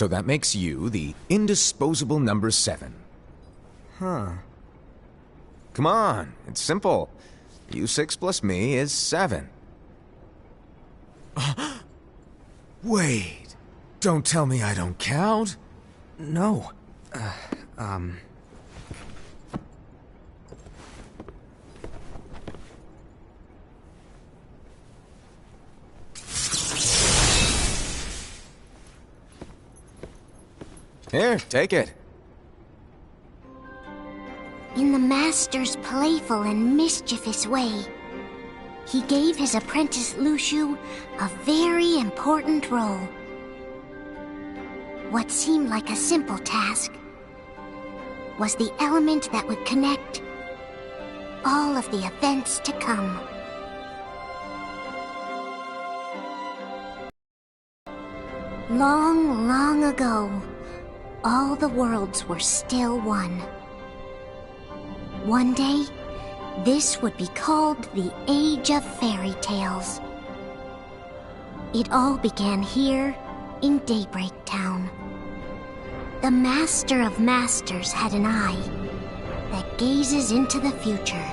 So that makes you the indisposable number 7. Huh. Come on, it's simple. You 6 plus me is 7. Wait, don't tell me I don't count. No. Here, take it. In the Master's playful and mischievous way, he gave his apprentice Luxu a very important role. What seemed like a simple task was the element that would connect all of the events to come. Long, long ago, all the worlds were still one. One day, this would be called the Age of Fairy Tales. It all began here in Daybreak Town. The Master of Masters had an eye that gazes into the future.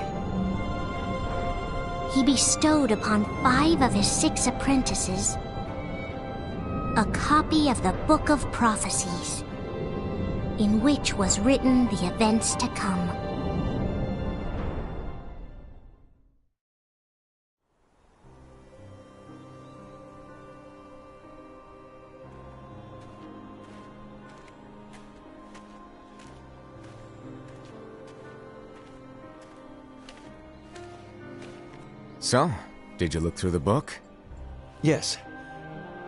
He bestowed upon 5 of his 6 apprentices a copy of the Book of Prophecies, in which was written the events to come. So, did you look through the book? Yes.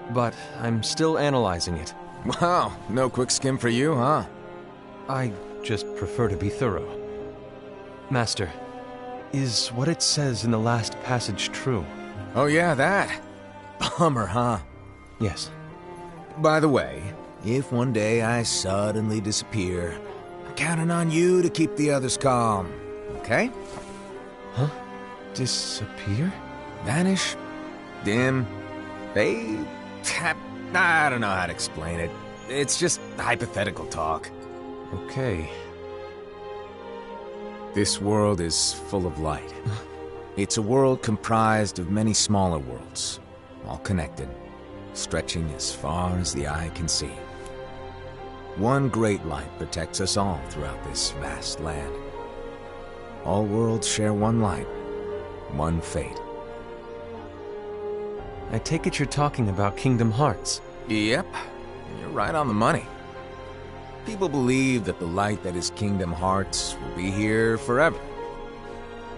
But I'm still analyzing it. Wow, no quick skim for you, huh? I just prefer to be thorough. Master, is what it says in the last passage true? Oh yeah, that. Bummer, huh? Yes. By the way, if one day I suddenly disappear, I'm counting on you to keep the others calm, okay? Huh? Disappear? Vanish? Dim? Fade? I don't know how to explain it. It's just hypothetical talk. Okay. This world is full of light. It's a world comprised of many smaller worlds, all connected, stretching as far as the eye can see. One great light protects us all throughout this vast land. All worlds share one light, one fate. I take it you're talking about Kingdom Hearts. Yep, you're right on the money. People believe that the light that is Kingdom Hearts will be here forever.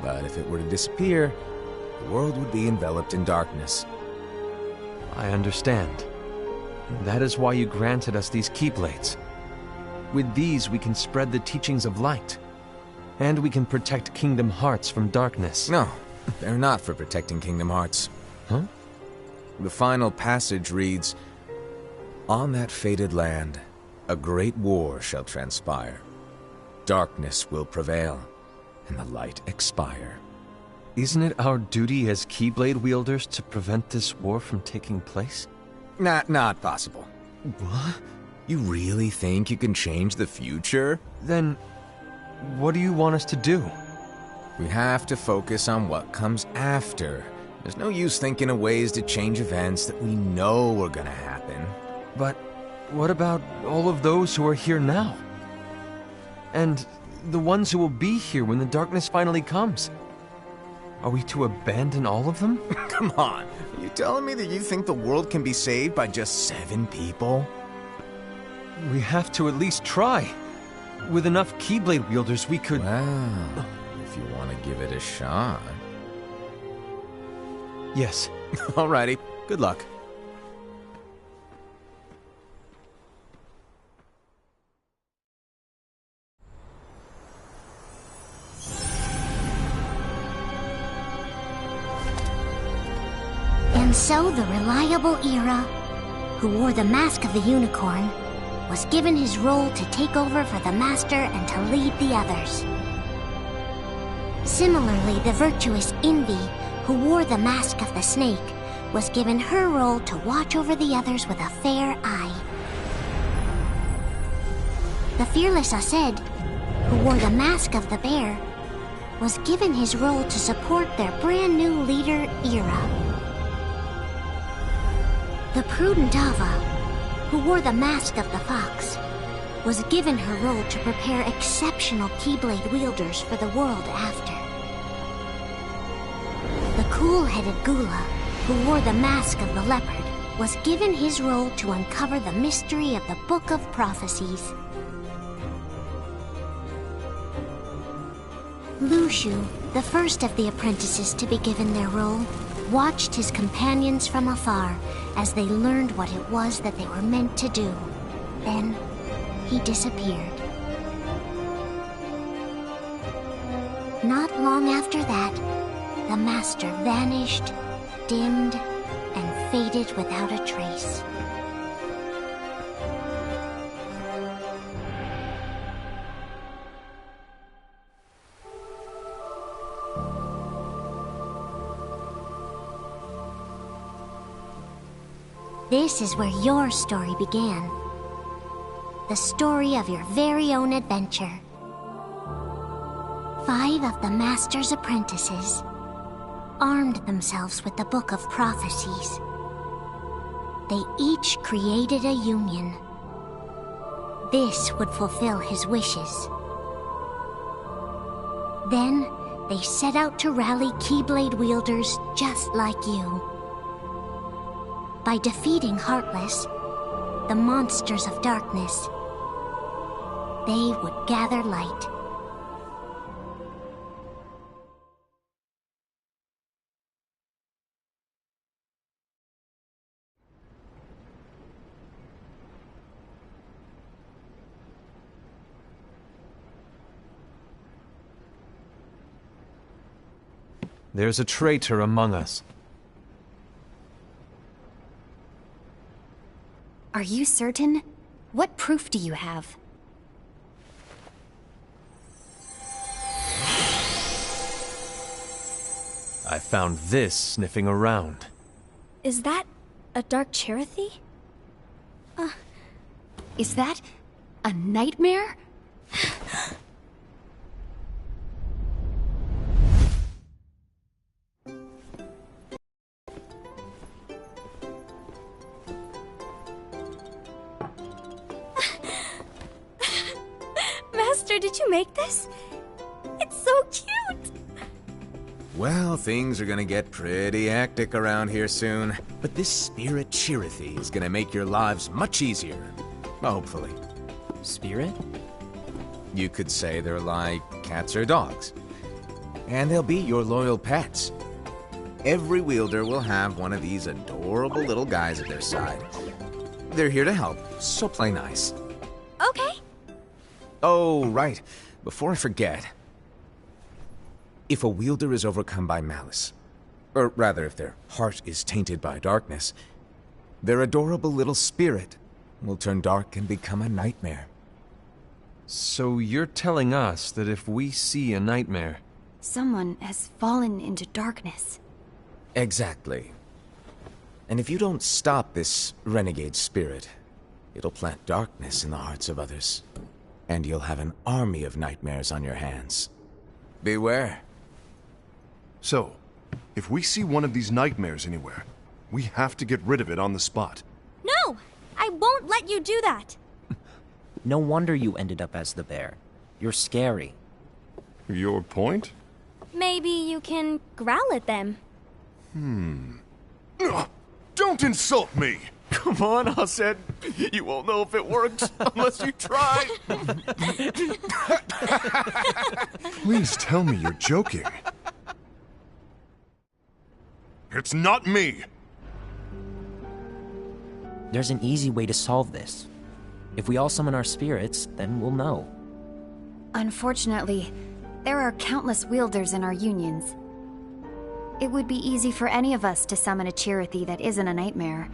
But if it were to disappear, the world would be enveloped in darkness. I understand. That is why you granted us these Keyblades. With these, we can spread the teachings of light. And we can protect Kingdom Hearts from darkness. No, they're not for protecting Kingdom Hearts. Huh? The final passage reads, "On that fated land, a great war shall transpire. Darkness will prevail, and the light expire." Isn't it our duty as Keyblade wielders to prevent this war from taking place? Not possible. What? You really think you can change the future? Then, what do you want us to do? We have to focus on what comes after. There's no use thinking of ways to change events that we know are gonna happen. But what about all of those who are here now? And the ones who will be here when the darkness finally comes? Are we to abandon all of them? Come on, are you telling me that you think the world can be saved by just 7 people? We have to at least try. With enough Keyblade wielders, we could... Well, if you want to give it a shot. Yes. Alrighty, good luck. And so the reliable Era, who wore the mask of the unicorn, was given his role to take over for the Master and to lead the others. Similarly, the virtuous Envy, who wore the mask of the snake, was given her role to watch over the others with a fair eye. The fearless Aced, who wore the mask of the bear, was given his role to support their brand new leader, Ira. The prudent Ava, who wore the mask of the fox, was given her role to prepare exceptional Keyblade wielders for the world after. The cool-headed Gula, who wore the mask of the leopard, was given his role to uncover the mystery of the Book of Prophecies. Lushu, the first of the apprentices to be given their role, watched his companions from afar as they learned what it was that they were meant to do. Then, he disappeared. Not long after that, the master vanished, dimmed, and faded without a trace. This is where your story began. The story of your very own adventure. 5 of the Master's apprentices armed themselves with the Book of Prophecies. They each created a union. This would fulfill his wishes. Then, they set out to rally Keyblade wielders just like you. By defeating Heartless, the monsters of darkness, they would gather light. There's a traitor among us. Are you certain? What proof do you have? I found this sniffing around. Is that a Dark Chirithy? Is that a nightmare? Master, did you make this? It's so cute! Well, things are gonna get pretty hectic around here soon. But this Spirit Chirithy is gonna make your lives much easier. Hopefully. Spirit? You could say they're like cats or dogs. And they'll be your loyal pets. Every wielder will have one of these adorable little guys at their side. They're here to help, so play nice. Okay. Oh, right. Before I forget. If a wielder is overcome by malice, or rather if their heart is tainted by darkness, their adorable little spirit will turn dark and become a nightmare. So you're telling us that if we see a nightmare... Someone has fallen into darkness. Exactly. And if you don't stop this renegade spirit, it'll plant darkness in the hearts of others. And you'll have an army of nightmares on your hands. Beware. So, if we see one of these nightmares anywhere, we have to get rid of it on the spot. No! I won't let you do that! No wonder you ended up as the bear. You're scary. Your point? Maybe you can growl at them. Ugh, don't insult me! Come on, Aced. You won't know if it works unless you try. Please tell me you're joking. It's not me! There's an easy way to solve this. If we all summon our spirits, then we'll know. Unfortunately, there are countless wielders in our unions. It would be easy for any of us to summon a Chirithy that isn't a nightmare.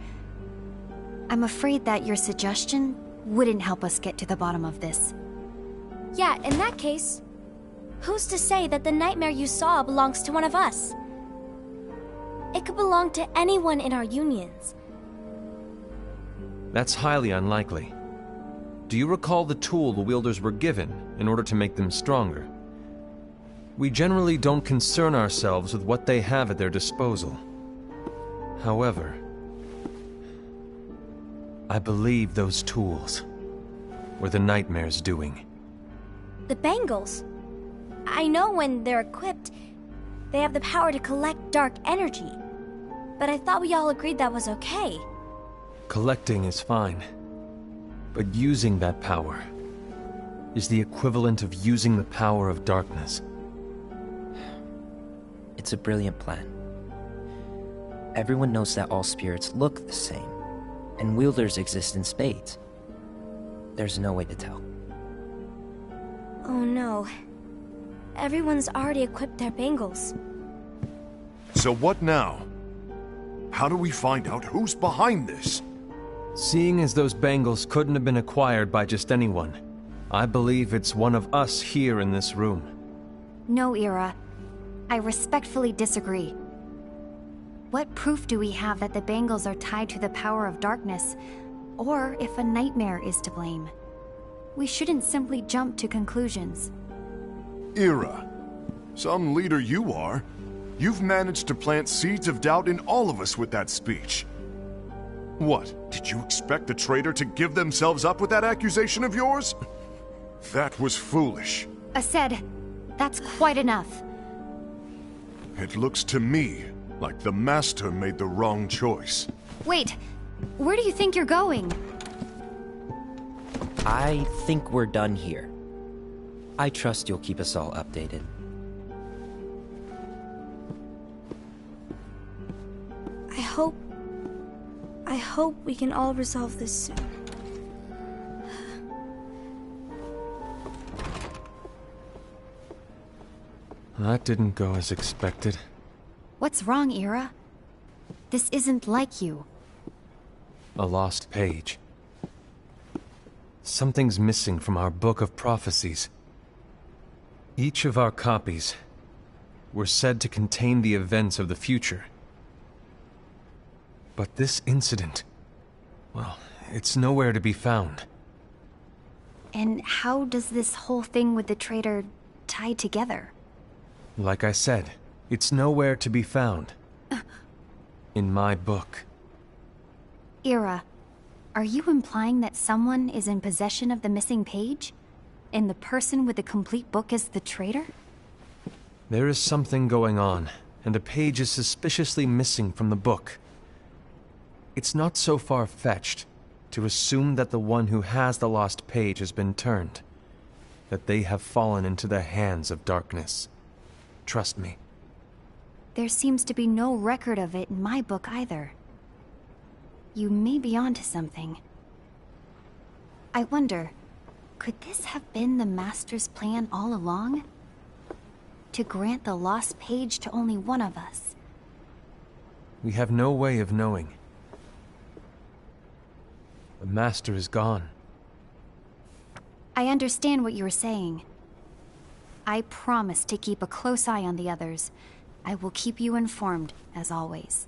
I'm afraid that your suggestion wouldn't help us get to the bottom of this. Yeah, in that case, who's to say that the nightmare you saw belongs to one of us? It could belong to anyone in our unions. That's highly unlikely. do you recall the tool the wielders were given in order to make them stronger? We generally don't concern ourselves with what they have at their disposal. However, I believe those tools were the Nightmare's doing. The bangles. I know when they're equipped, they have the power to collect dark energy. But I thought we all agreed that was okay. Collecting is fine, but using that power is the equivalent of using the power of darkness. It's a brilliant plan. Everyone knows that all spirits look the same, and wielders exist in spades. There's no way to tell. Oh no. Everyone's already equipped their bangles. So what now? How do we find out who's behind this? Seeing as those bangles couldn't have been acquired by just anyone, I believe it's one of us here in this room. No, Ira. I respectfully disagree. What proof do we have that the bangles are tied to the power of darkness, or if a nightmare is to blame? We shouldn't simply jump to conclusions. Ira, some leader you are. You've managed to plant seeds of doubt in all of us with that speech. What, did you expect the traitor to give themselves up with that accusation of yours? That was foolish. Aced, that's quite enough. It looks to me like the Master made the wrong choice. Wait, where do you think you're going? I think we're done here. I trust you'll keep us all updated. I hope we can all resolve this soon. That didn't go as expected. What's wrong, Ira? This isn't like you. A lost page. Something's missing from our book of prophecies. Each of our copies were said to contain the events of the future. But this incident, well, it's nowhere to be found. And how does this whole thing with the traitor tie together? Like I said, it's nowhere to be found. In my book. Ira, are you implying that someone is in possession of the missing page? And the person with the complete book is the traitor? There is something going on, and a page is suspiciously missing from the book. It's not so far-fetched to assume that the one who has the lost page has been turned, that they have fallen into the hands of darkness. Trust me. There seems to be no record of it in my book either. You may be onto something. I wonder, could this have been the Master's plan all along? To grant the lost page to only one of us? We have no way of knowing. The Master is gone. I understand what you're saying. I promise to keep a close eye on the others. I will keep you informed, as always.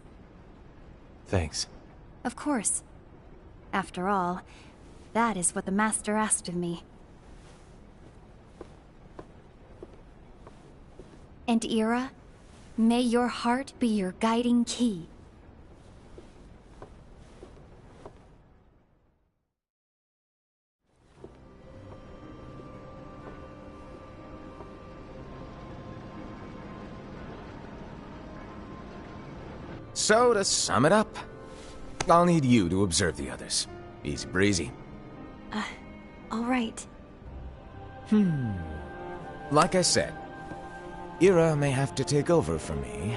Thanks. Of course. After all, that is what the Master asked of me. And Ira, may your heart be your guiding key. So, to sum it up, I'll need you to observe the others. Easy breezy. All right. Like I said, Ira may have to take over for me.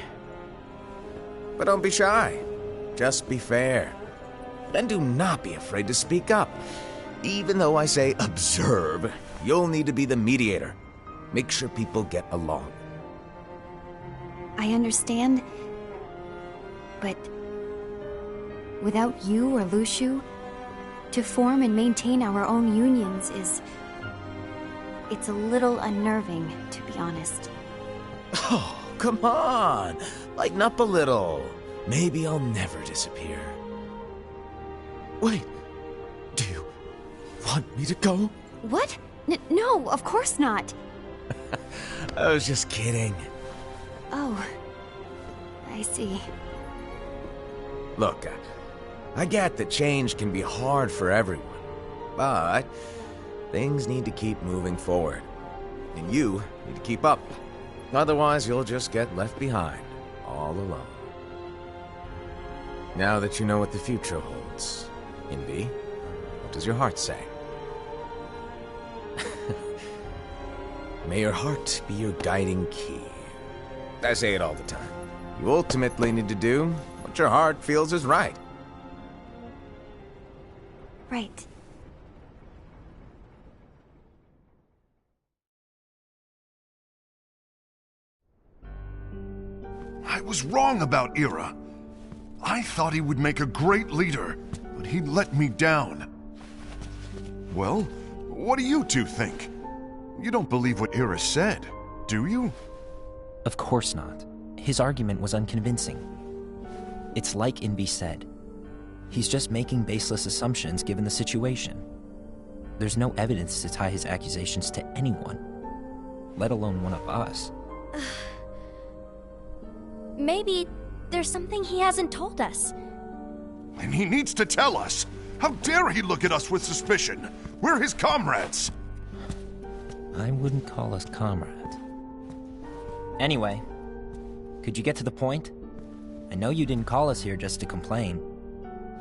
But don't be shy. Just be fair. And do not be afraid to speak up. Even though I say observe, you'll need to be the mediator. Make sure people get along. I understand. But without you or Luxu, to form and maintain our own unions is... it's a little unnerving, to be honest. Oh, come on! Lighten up a little. Maybe I'll never disappear. Wait, do you want me to go? What? No, of course not. I was just kidding. Oh, I see. Look, I get that change can be hard for everyone, but things need to keep moving forward. And you need to keep up. Otherwise, you'll just get left behind, all alone. Now that you know what the future holds, Envy, what does your heart say? May your heart be your guiding key. I say it all the time. You ultimately need to do what your heart feels is right. Right. I was wrong about Ira. I thought he would make a great leader, but he let me down. Well, what do you two think? You don't believe what Ira said, do you? Of course not. His argument was unconvincing. It's like Envy said. He's just making baseless assumptions given the situation. There's no evidence to tie his accusations to anyone, let alone one of us. Maybe there's something he hasn't told us. And he needs to tell us. How dare he look at us with suspicion? We're his comrades. I wouldn't call us comrades. Anyway, could you get to the point? I know you didn't call us here just to complain.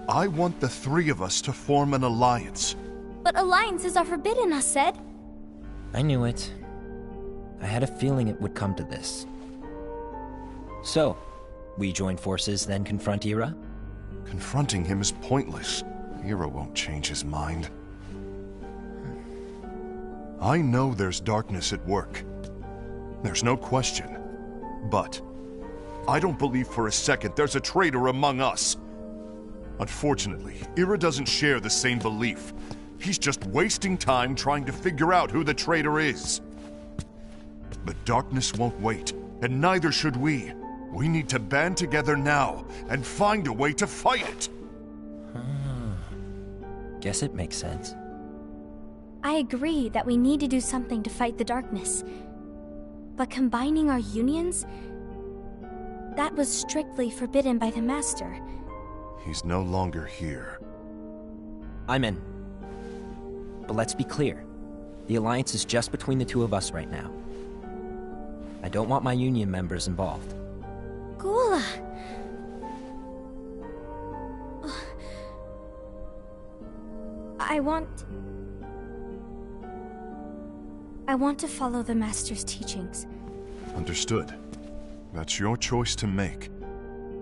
I want the three of us to form an alliance. But alliances are forbidden, us said. I knew it. I had a feeling it would come to this. So, we join forces, then confront Ira? Confronting him is pointless. Ira won't change his mind. I know there's darkness at work. There's no question. But I don't believe for a second there's a traitor among us. Unfortunately, Ira doesn't share the same belief. He's just wasting time trying to figure out who the traitor is. The darkness won't wait, and neither should we. We need to band together now and find a way to fight it. Guess it makes sense. I agree that we need to do something to fight the darkness. But combining our unions? That was strictly forbidden by the Master. He's no longer here. I'm in. But let's be clear. The alliance is just between the two of us right now. I don't want my union members involved. Gula! I want to follow the Master's teachings. Understood. That's your choice to make.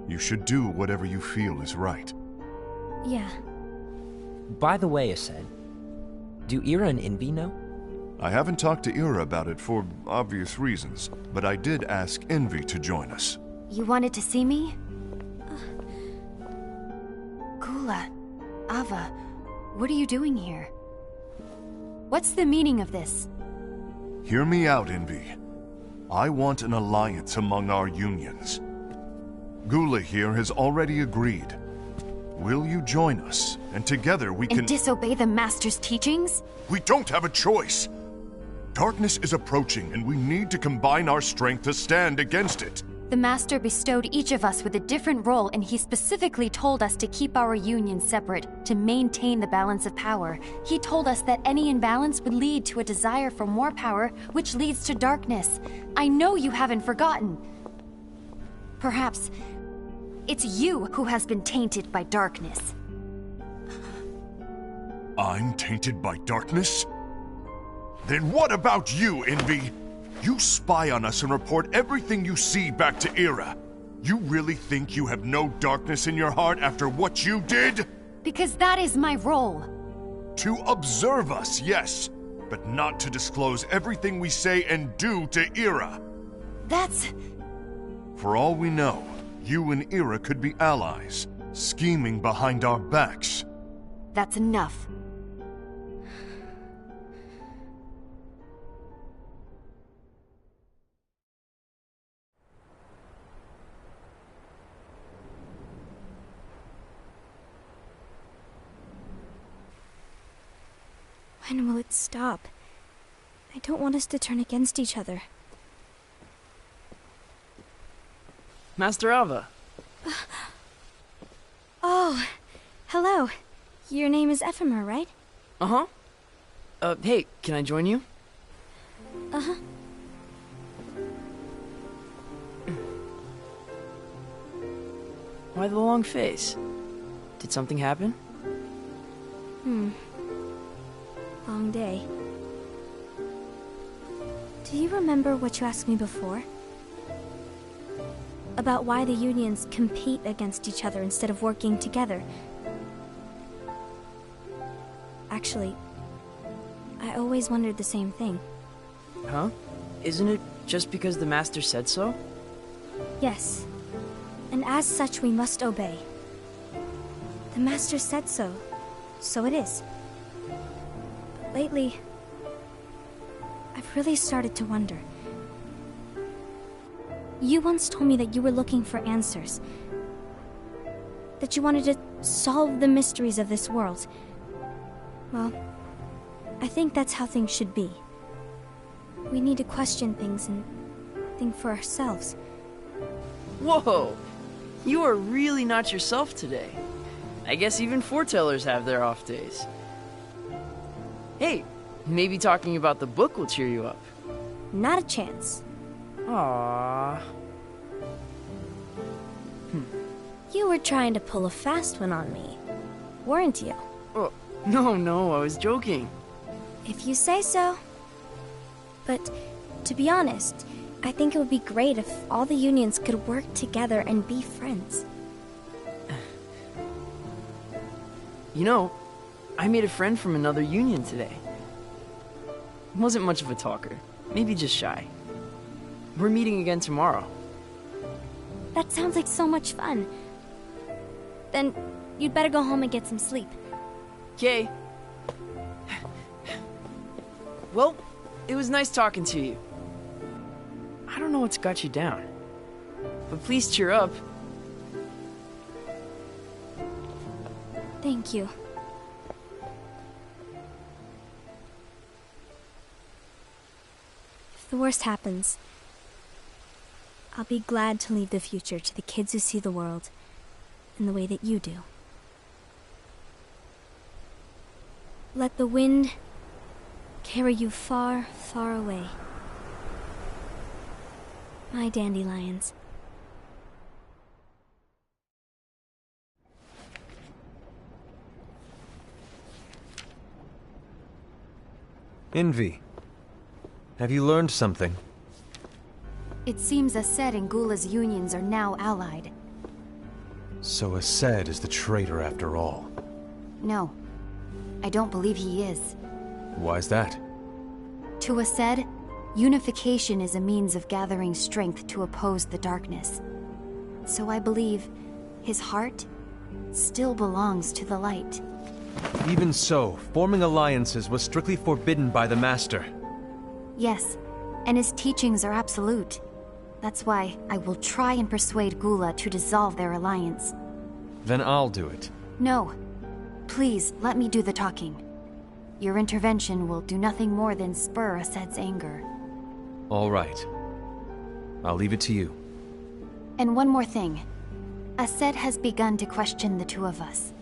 You should do whatever you feel is right. Yeah. By the way, Aced, do Ira and Envy know? I haven't talked to Ira about it for obvious reasons, but I did ask Envy to join us. You wanted to see me? Gula, Ava, what are you doing here? What's the meaning of this? Hear me out, Envy. I want an alliance among our unions. Gula here has already agreed. Will you join us? And together we can... And disobey the Master's teachings? We don't have a choice! Darkness is approaching, and we need to combine our strength to stand against it. The Master bestowed each of us with a different role, and he specifically told us to keep our union separate, to maintain the balance of power. He told us that any imbalance would lead to a desire for more power, which leads to darkness. I know you haven't forgotten. Perhaps it's you who has been tainted by darkness. I'm tainted by darkness? Then what about you, Envy? You spy on us and report everything you see back to Ira. You really think you have no darkness in your heart after what you did? Because that is my role. To observe us, yes, but not to disclose everything we say and do to Ira. That's... For all we know, you and Ira could be allies, scheming behind our backs. That's enough. When will it stop? I don't want us to turn against each other. Master Ava. Oh, hello. Your name is Ephemer, right? Uh-huh. Hey, can I join you? Uh-huh. Why the long face? Did something happen? Long day. Do you remember what you asked me before? About why the unions compete against each other instead of working together. Actually, I always wondered the same thing. Huh? Isn't it just because the Master said so? Yes. And as such, we must obey. The Master said so, so it is. But lately, I've really started to wonder. You once told me that you were looking for answers. That you wanted to solve the mysteries of this world. Well, I think that's how things should be. We need to question things and think for ourselves. Whoa! You are really not yourself today. I guess even foretellers have their off days. Hey, maybe talking about the book will cheer you up. Not a chance. Aww. You were trying to pull a fast one on me, weren't you? Oh, no, I was joking. If you say so. But, to be honest, I think it would be great if all the unions could work together and be friends. You know, I made a friend from another union today. Wasn't much of a talker, maybe just shy. We're meeting again tomorrow. That sounds like so much fun. Then, you'd better go home and get some sleep. Okay. Well, it was nice talking to you. I don't know what's got you down, but please cheer up. Thank you. If the worst happens, I'll be glad to leave the future to the kids who see the world in the way that you do. Let the wind carry you far, far away. My dandelions. Envy. Have you learned something? It seems Aced and Gula's unions are now allied. So Aced is the traitor after all. No, I don't believe he is. Why's that? To Aced, unification is a means of gathering strength to oppose the darkness. So I believe his heart still belongs to the light. Even so, forming alliances was strictly forbidden by the Master. Yes, and his teachings are absolute. That's why I will try and persuade Gula to dissolve their alliance. Then I'll do it. No. Please, let me do the talking. Your intervention will do nothing more than spur Aced's anger. All right. I'll leave it to you. And one more thing. Aced has begun to question the two of us.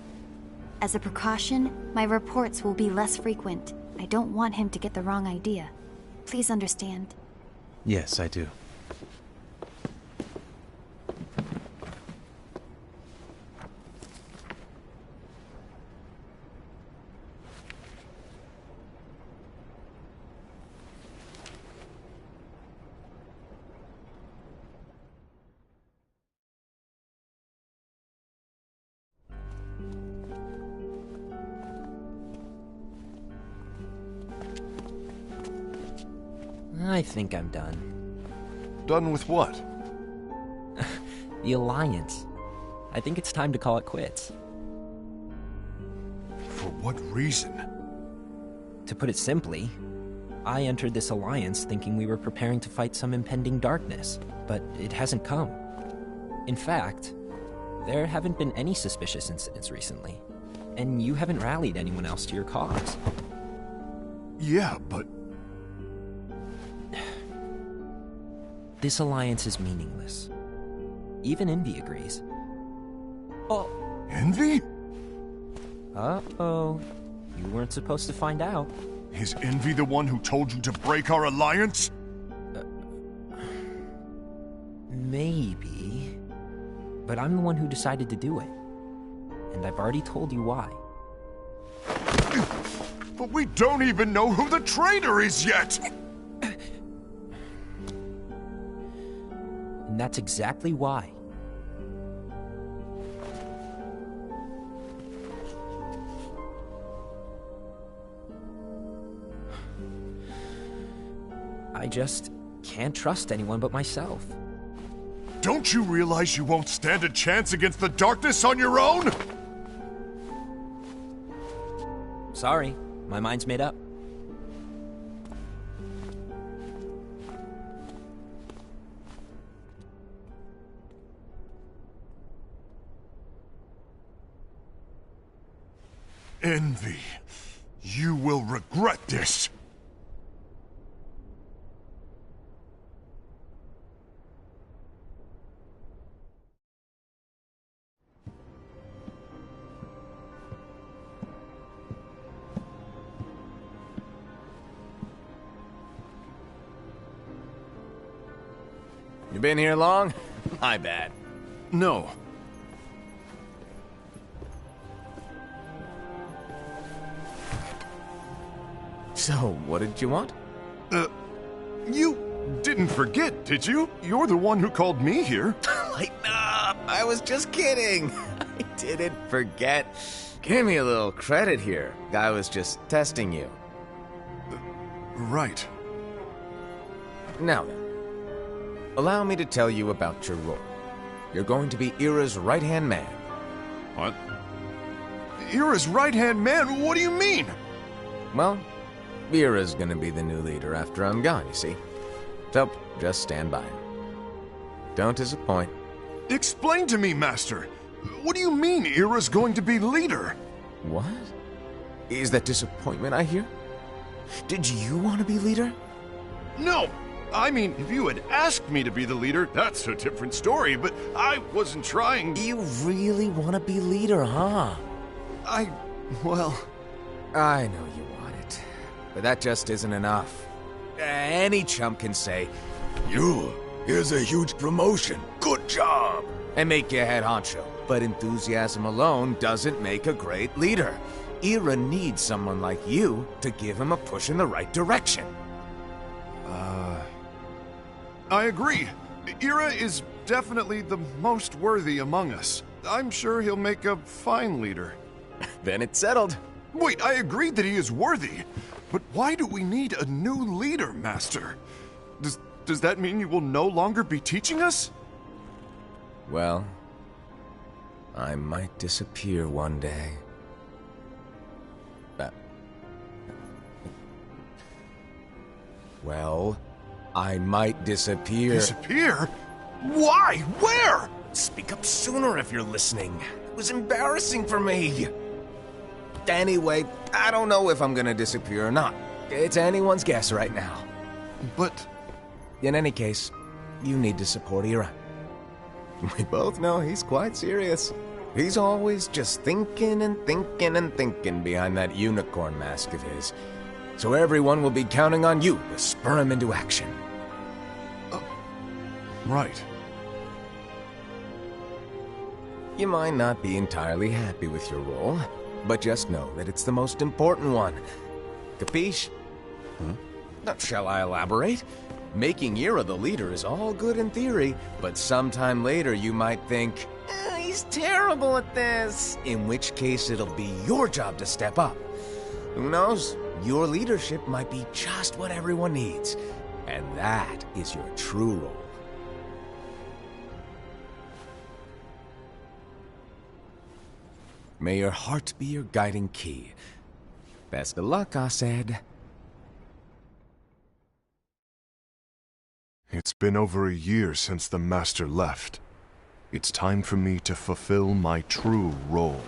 As a precaution, my reports will be less frequent. I don't want him to get the wrong idea. Please understand. Yes, I do. I think I'm done. Done with what? The Alliance. I think it's time to call it quits. For what reason? To put it simply, I entered this alliance thinking we were preparing to fight some impending darkness, but it hasn't come. In fact, there haven't been any suspicious incidents recently, and you haven't rallied anyone else to your cause. Yeah, but... This alliance is meaningless. Even Envy agrees. Oh. Envy? Uh-oh. You weren't supposed to find out. Is Envy the one who told you to break our alliance? Maybe. But I'm the one who decided to do it. And I've already told you why. But we don't even know who the traitor is yet! And that's exactly why. I just can't trust anyone but myself. Don't you realize you won't stand a chance against the darkness on your own? Sorry, my mind's made up. Envy, you will regret this. You been here long? My bad. No. So, what did you want? You didn't forget, did you? You're the one who called me here. Lighten up! I was just kidding. I didn't forget. Give me a little credit here. I was just testing you. Right. Now then, allow me to tell you about your role. You're going to be Ira's right-hand man. What? Ira's right-hand man? What do you mean? Well, Ira's gonna be the new leader after I'm gone, you see. So, just stand by. Don't disappoint. Explain to me, Master. What do you mean Ira's going to be leader? What? Is that disappointment I hear? Did you want to be leader? No! I mean, if you had asked me to be the leader, that's a different story, but I wasn't trying... You really want to be leader, huh? Well... I know you want it, but that just isn't enough. Any chump can say, here's a huge promotion, good job, and make you head honcho. But enthusiasm alone doesn't make a great leader. Ira needs someone like you to give him a push in the right direction. I agree. Ira is definitely the most worthy among us. I'm sure he'll make a fine leader. Then it's settled. Wait, I agreed that he is worthy. But why do we need a new leader, Master? Does that mean you will no longer be teaching us? Well, I might disappear one day. Well, I might disappear. Disappear? Why? Where? Speak up sooner if you're listening. It was embarrassing for me. Anyway, I don't know if I'm gonna disappear or not. It's anyone's guess right now. But... In any case, you need to support Ira. We both know he's quite serious. He's always just thinking and thinking and thinking behind that unicorn mask of his. So everyone will be counting on you to spur him into action. Right. You might not be entirely happy with your role, but just know that it's the most important one. Capiche? Shall I elaborate? Making Ira the leader is all good in theory, but sometime later you might think, he's terrible at this. In which case it'll be your job to step up. Who knows? Your leadership might be just what everyone needs. And that is your true role. May your heart be your guiding key. Best of luck, Asaid. It's been over a year since the Master left. It's time for me to fulfill my true role.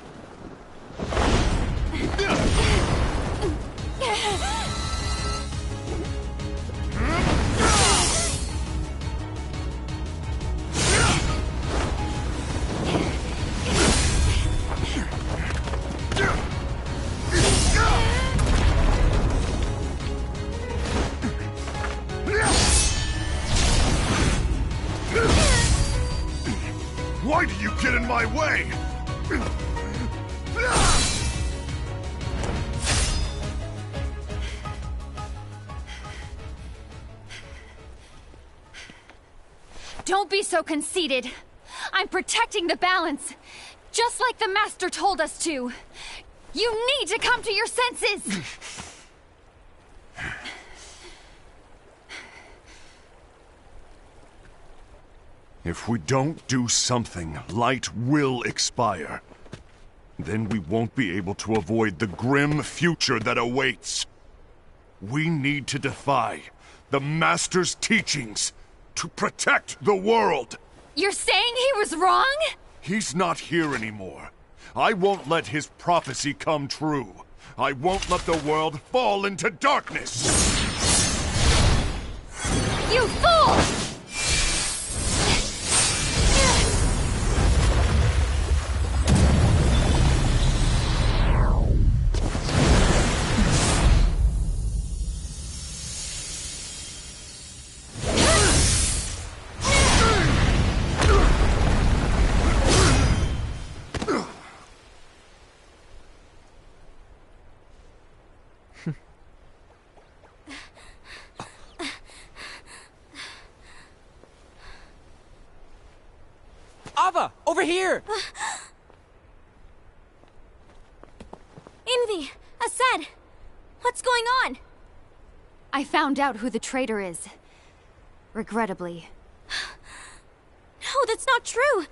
get in my way! Don't be so conceited. I'm protecting the balance, just like the Master told us to. You need to come to your senses! If we don't do something, light will expire. Then we won't be able to avoid the grim future that awaits. We need to defy the Master's teachings to protect the world. You're saying he was wrong? He's not here anymore. I won't let his prophecy come true. I won't let the world fall into darkness. You fool! Ava, over here! Envy! Aced! What's going on? I found out who the traitor is. Regrettably. No, that's not true!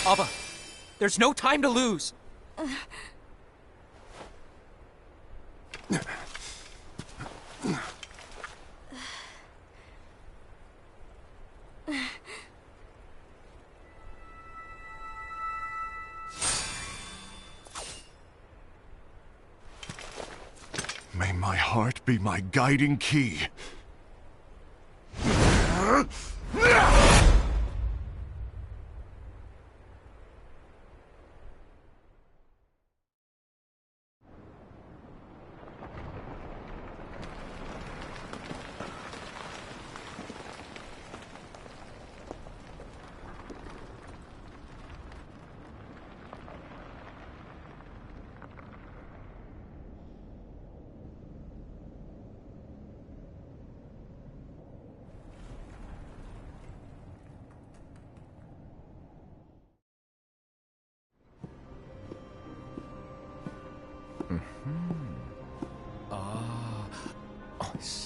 Ava, there's no time to lose! May my heart be my guiding key.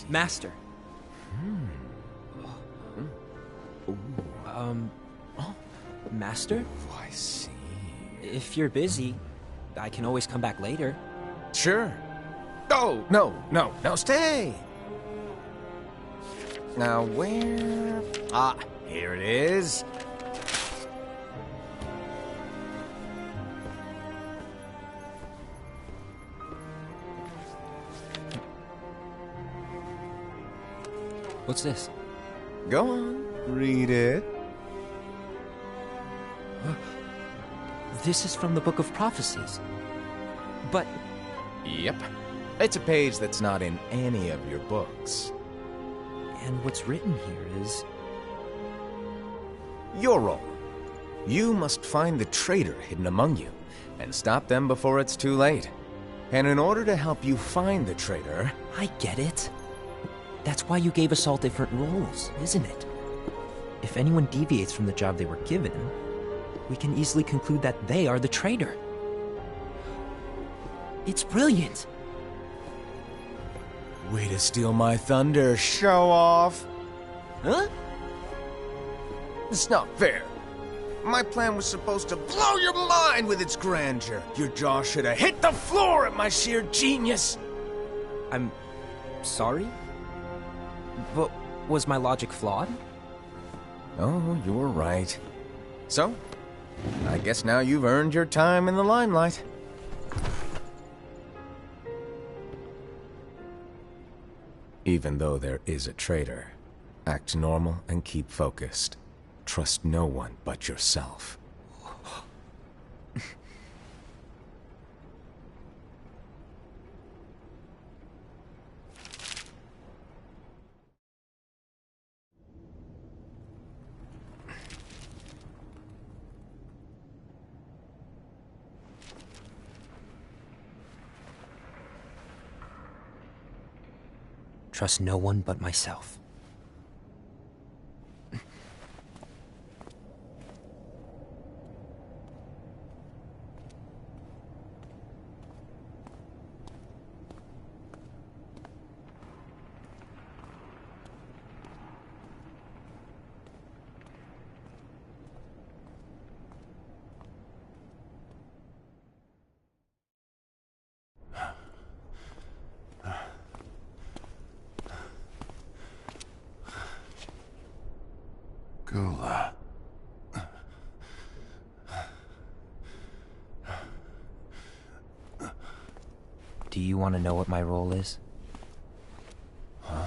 Master. Master? Oh, I see. If you're busy, I can always come back later. Sure. Oh, no, stay! Now where... Ah, here it is. What's this? Go on, read it. This is from the Book of Prophecies. But Yep. It's a page that's not in any of your books. and what's written here is... Your role. You must find the traitor hidden among you, and stop them before it's too late. And in order to help you find the traitor... I get it. That's why you gave us all different roles, isn't it? If anyone deviates from the job they were given, we can easily conclude that they are the traitor. It's brilliant. Way to steal my thunder, show off! Huh? It's not fair. My plan was supposed to blow your mind with its grandeur. Your jaw should have hit the floor at my sheer genius. I'm sorry? But was my logic flawed? Oh, you were right. So, I guess now you've earned your time in the limelight. Even though there is a traitor, act normal and keep focused. Trust no one but yourself. Trust no one but myself. Gula. Do you want to know what my role is? Huh?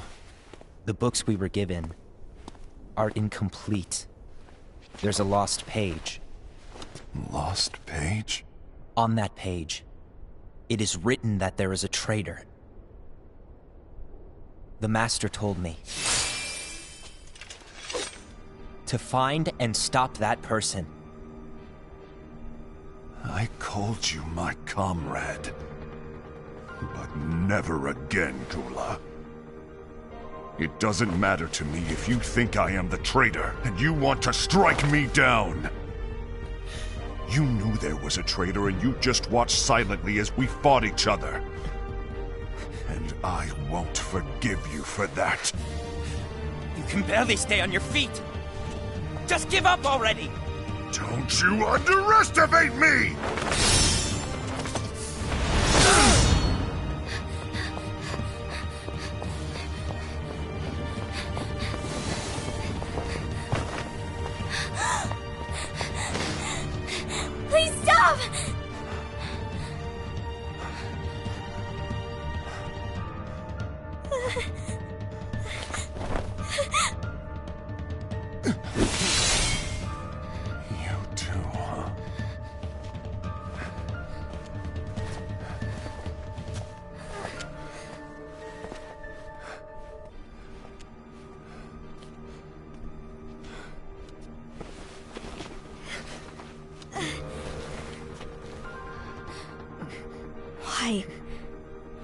The books we were given are incomplete. There's a lost page. Lost page? On that page, it is written that there is a traitor. The Master told me to find and stop that person. I called you my comrade. But never again, Gula. It doesn't matter to me if you think I am the traitor, and you want to strike me down. You knew there was a traitor, and you just watched silently as we fought each other. And I won't forgive you for that. You can barely stay on your feet. Just give up already! Don't you underestimate me! Please stop! You too, huh?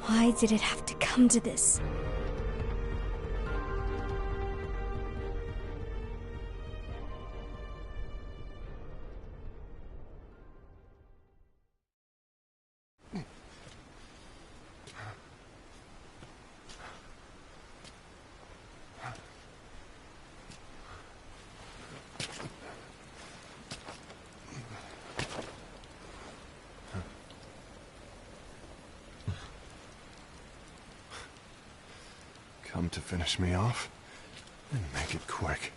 Why did it have to come to this? Come to finish me off? And make it quick.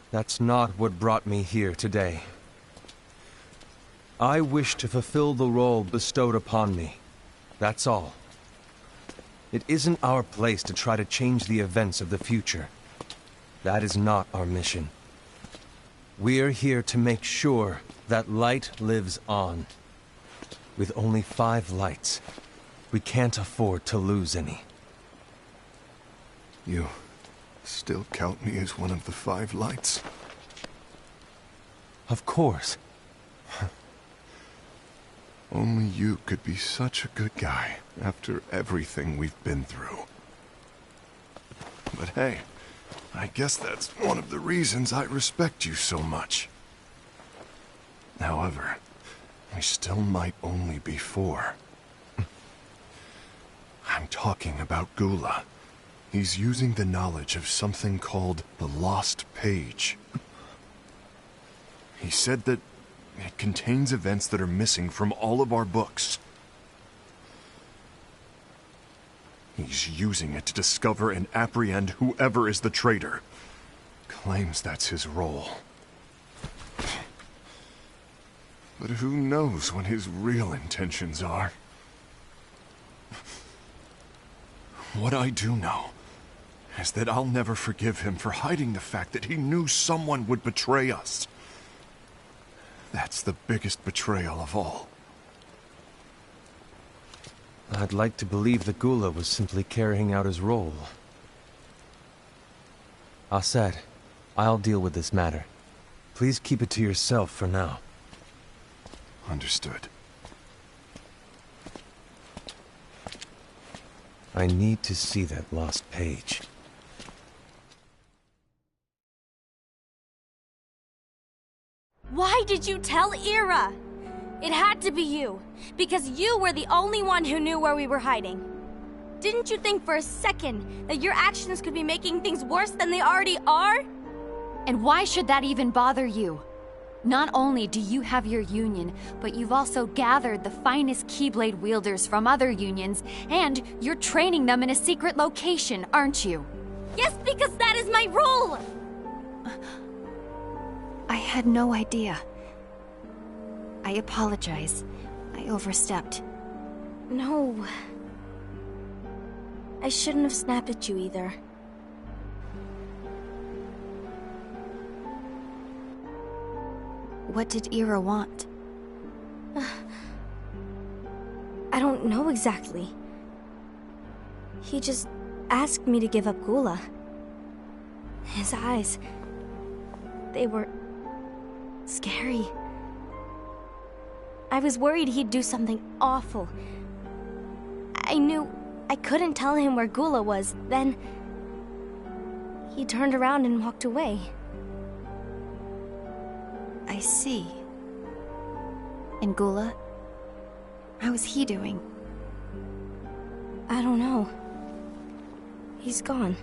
That's not what brought me here today. I wish to fulfill the role bestowed upon me. That's all. It isn't our place to try to change the events of the future. That is not our mission. We're here to make sure that light lives on. With only 5 lights, we can't afford to lose any. You still count me as one of the 5 lights? Of course. Only you could be such a good guy after everything we've been through. But hey, I guess that's one of the reasons I respect you so much. However, we still might only be 4. I'm talking about Gula. He's using the knowledge of something called the Lost Page. He said that it contains events that are missing from all of our books. He's using it to discover and apprehend whoever is the traitor. Claims that's his role. But who knows what his real intentions are? What I do know is that I'll never forgive him for hiding the fact that he knew someone would betray us. That's the biggest betrayal of all. I'd like to believe that Gula was simply carrying out his role. Aset, I'll deal with this matter. Please keep it to yourself for now. Understood. I need to see that lost page. Why did you tell Ira? It had to be you, because you were the only one who knew where we were hiding. Didn't you think for a second that your actions could be making things worse than they already are? And why should that even bother you? Not only do you have your union, but you've also gathered the finest Keyblade wielders from other unions, and you're training them in a secret location, aren't you? Yes, because that is my role! I had no idea. I apologize. I overstepped. No. I shouldn't have snapped at you either. What did Ira want? I don't know exactly. He just asked me to give up Gula. His eyes... they were... scary. I was worried he'd do something awful. I knew I couldn't tell him where Gula was. Then he turned around and walked away. I see. And Gula? How is he doing? I don't know. He's gone.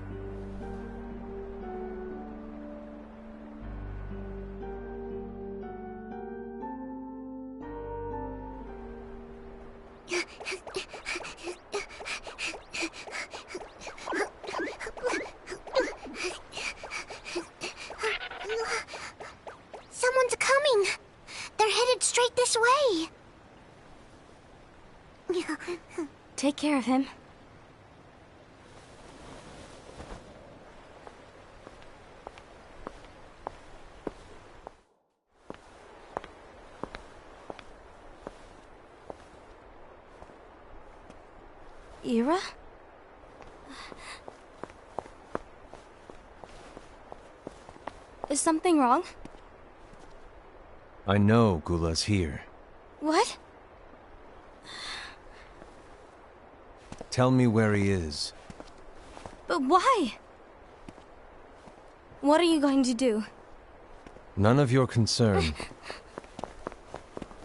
Someone's coming! They're headed straight this way! Take care of him. Ira? Is something wrong? I know Gula's here. What? Tell me where he is. But why? What are you going to do? None of your concern.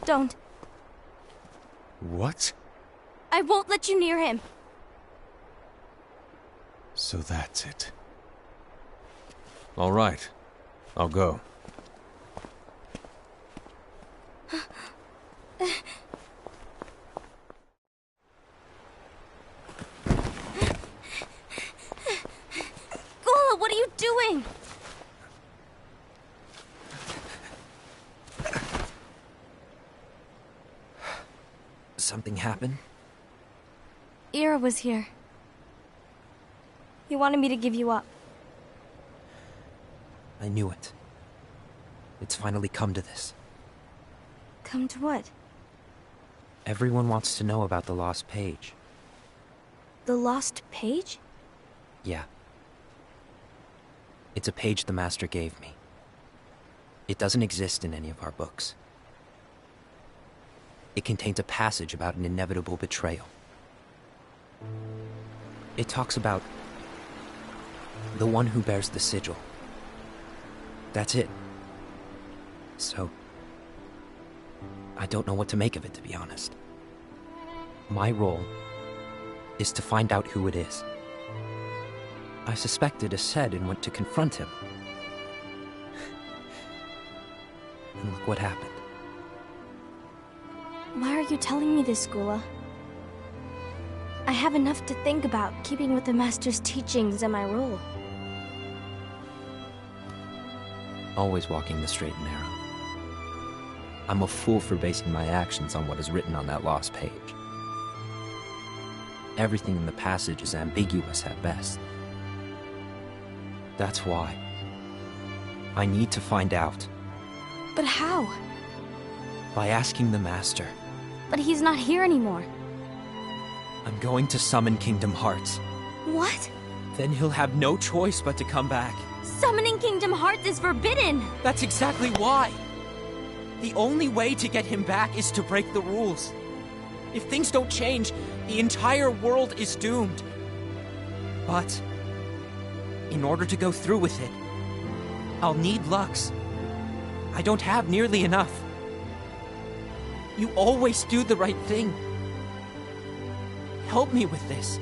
Don't. What? I won't let you near him. So that's it. All right. I'll go. Gula, what are you doing? Something happened? Ira was here. He wanted me to give you up. I knew it. It's finally come to this. Come to what? Everyone wants to know about the lost page. The lost page? Yeah. It's a page the Master gave me. It doesn't exist in any of our books. It contains a passage about an inevitable betrayal. It talks about the one who bears the sigil. That's it. So, I don't know what to make of it, to be honest. My role is to find out who it is. I suspected Aced and went to confront him. And look what happened. Why are you telling me this, Gula? I have enough to think about, keeping with the Master's teachings and my role. Always walking the straight and narrow. I'm a fool for basing my actions on what is written on that lost page. Everything in the passage is ambiguous at best. That's why I need to find out. But how? By asking the Master. But he's not here anymore. I'm going to summon Kingdom Hearts. What? Then he'll have no choice but to come back. Summoning Kingdom Hearts is forbidden! That's exactly why! The only way to get him back is to break the rules. If things don't change, the entire world is doomed. But in order to go through with it, I'll need Lux. I don't have nearly enough. You always do the right thing. Help me with this.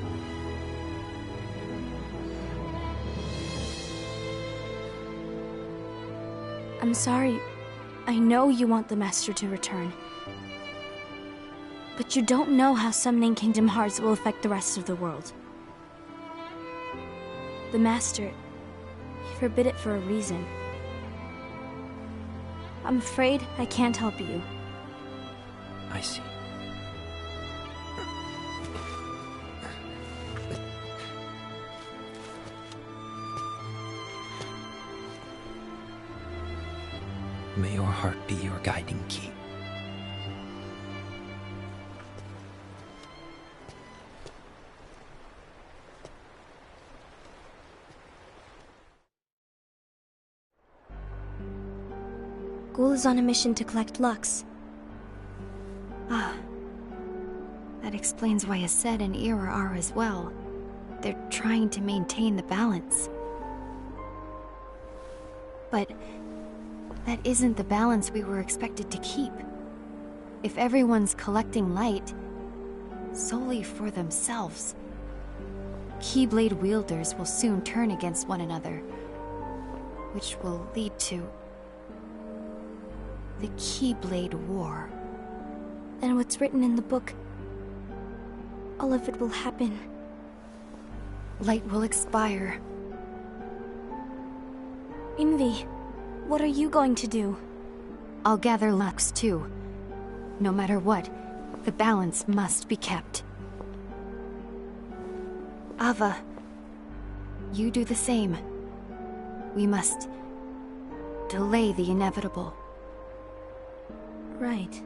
I'm sorry. I know you want the Master to return. But you don't know how summoning Kingdom Hearts will affect the rest of the world. The Master, he forbid it for a reason. I'm afraid I can't help you. I see. May your heart be your guiding key. Ghoul is on a mission to collect Lux. Ah. That explains why Aced and Ira are as well. They're trying to maintain the balance. But that isn't the balance we were expected to keep. If everyone's collecting light solely for themselves, Keyblade wielders will soon turn against one another, which will lead to the Keyblade War. And what's written in the book, all of it will happen. Light will expire. Invi, what are you going to do? I'll gather Lux too. No matter what, the balance must be kept. Ava, you do the same. We must delay the inevitable. Right.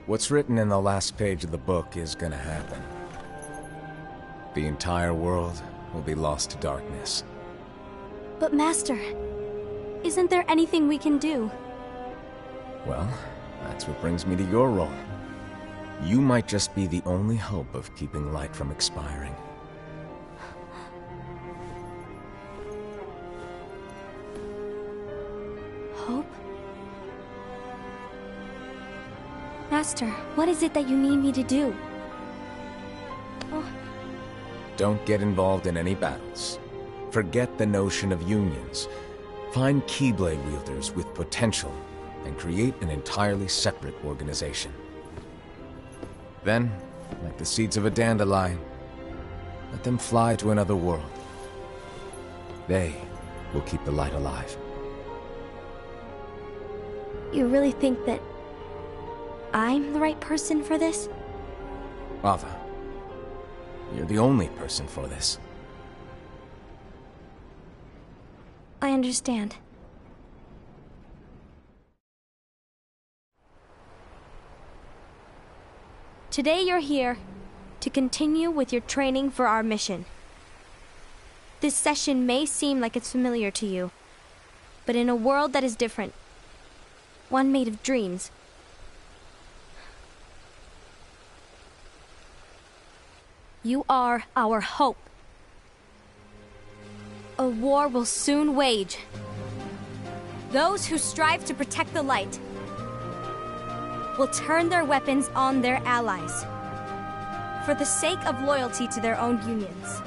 What's written in the last page of the book is gonna happen. The entire world will be lost to darkness. But Master, isn't there anything we can do? Well, that's what brings me to your role. You might just be the only hope of keeping light from expiring. Hope? Master, what is it that you need me to do? Oh. Don't get involved in any battles. Forget the notion of unions. Find Keyblade wielders with potential and create an entirely separate organization. Then, like the seeds of a dandelion, let them fly to another world. They will keep the light alive. You really think that I'm the right person for this? Ava, you're the only person for this. I understand. Today you're here to continue with your training for our mission. This session may seem like it's familiar to you, but in a world that is different, one made of dreams, you are our hope. A war will soon wage. Those who strive to protect the light will turn their weapons on their allies for the sake of loyalty to their own unions.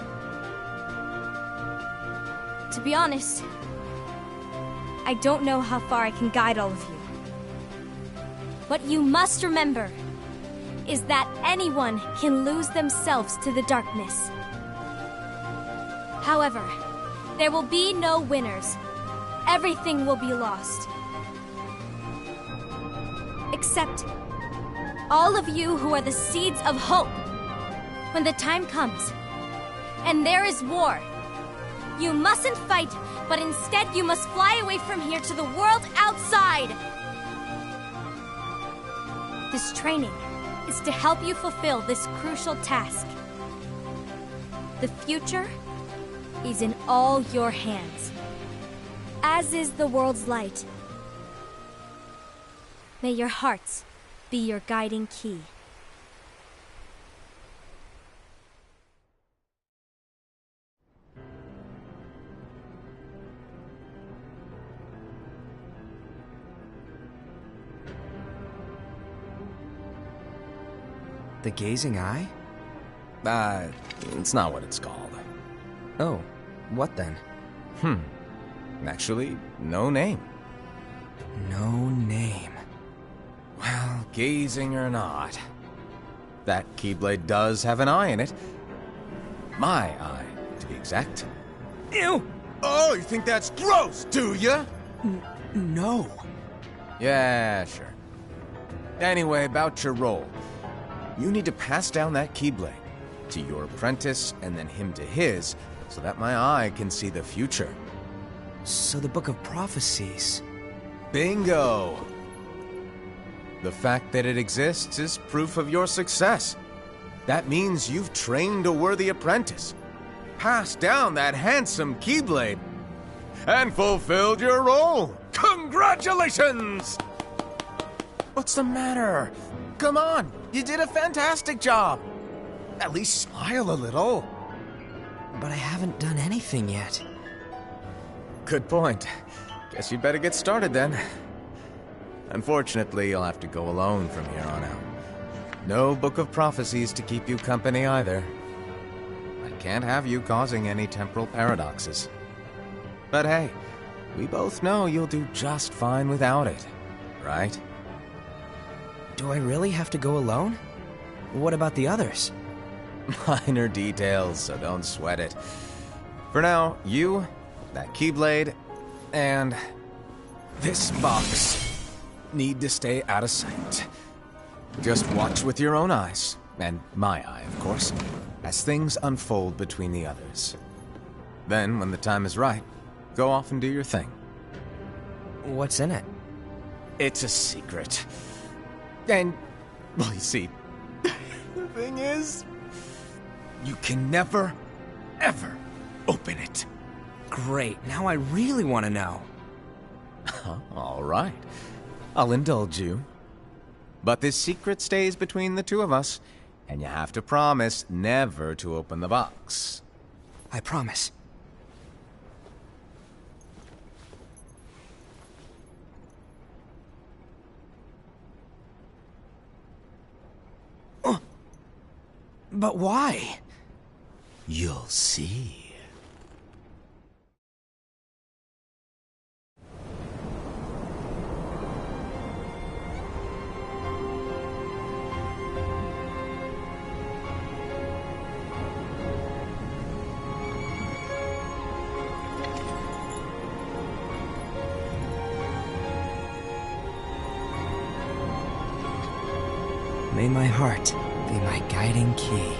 To be honest, I don't know how far I can guide all of you. But you must remember is that anyone can lose themselves to the darkness. However, there will be no winners. Everything will be lost. Except all of you who are the seeds of hope. When the time comes, and there is war, you mustn't fight, but instead you must fly away from here to the world outside. This training is to help you fulfill this crucial task. The future is in all your hands, as is the world's light. May your hearts be your guiding key. The Gazing Eye? It's not what it's called. Oh, what then? Actually, no name. No name. Well, gazing or not, that Keyblade does have an eye in it. My eye, to be exact. Ew! Oh, you think that's gross, do ya? No. Yeah, sure. Anyway, about your role. You need to pass down that Keyblade to your apprentice and then him to his, so that my eye can see the future. So the Book of Prophecies... Bingo! The fact that it exists is proof of your success. That means you've trained a worthy apprentice, passed down that handsome Keyblade, and fulfilled your role. Congratulations! What's the matter? Come on, you did a fantastic job. At least smile a little. But I haven't done anything yet. Good point. Guess you'd better get started then. Unfortunately, you'll have to go alone from here on out. No Book of Prophecies to keep you company either. I can't have you causing any temporal paradoxes. But hey, we both know you'll do just fine without it, right? Do I really have to go alone? What about the others? Minor details, so don't sweat it. For now, you, that Keyblade, and this box need to stay out of sight. Just watch with your own eyes, and my eye, of course, as things unfold between the others. Then, when the time is right, go off and do your thing. What's in it? It's a secret. And, well, you see, the thing is, you can never, ever open it. Great, now I really want to know. All right. I'll indulge you. But this secret stays between the two of us, and you have to promise never to open the box. I promise. But why? You'll see. May my heart be my guiding key.